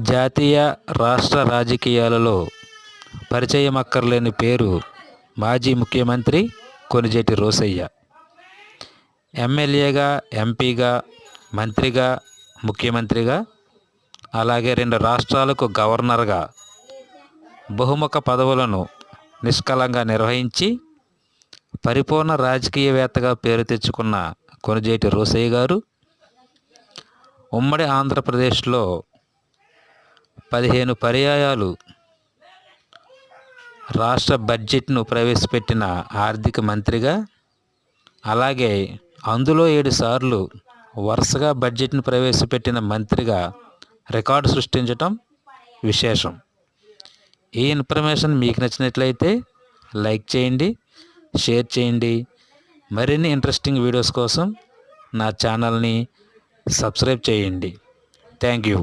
జాతీయ రాష్ట్ర రాజకీయాలలో పరిచయం అక్కర్లేని పేరు మాజీ ముఖ్యమంత్రి కొణిజేటి రోసయ్య. ఎమ్మెల్యేగా, ఎంపీగా, మంత్రిగా, ముఖ్యమంత్రిగా, అలాగే 2 రాష్ట్రాలకు గవర్నర్గా బహుముఖ పదవులను నిష్కలంగా నిర్వహించి పరిపూర్ణ రాజకీయవేత్తగా పేరు తెచ్చుకున్న కొణిజేటి రోసయ్య గారు ఉమ్మడి ఆంధ్రప్రదేశ్లో 15 పర్యాయాలు రాష్ట్ర బడ్జెట్ను ప్రవేశపెట్టిన ఆర్థిక మంత్రిగా, అలాగే అందులో 7 సార్లు వరుసగా బడ్జెట్ను ప్రవేశపెట్టిన మంత్రిగా రికార్డు సృష్టించటం విశేషం. ఈ ఇన్ఫర్మేషన్ మీకు నచ్చినట్లయితే లైక్ చేయండి, షేర్ చేయండి. మరిన్ని ఇంట్రెస్టింగ్ వీడియోస్ కోసం నా ఛానల్ని సబ్స్క్రైబ్ చేయండి. Thank you.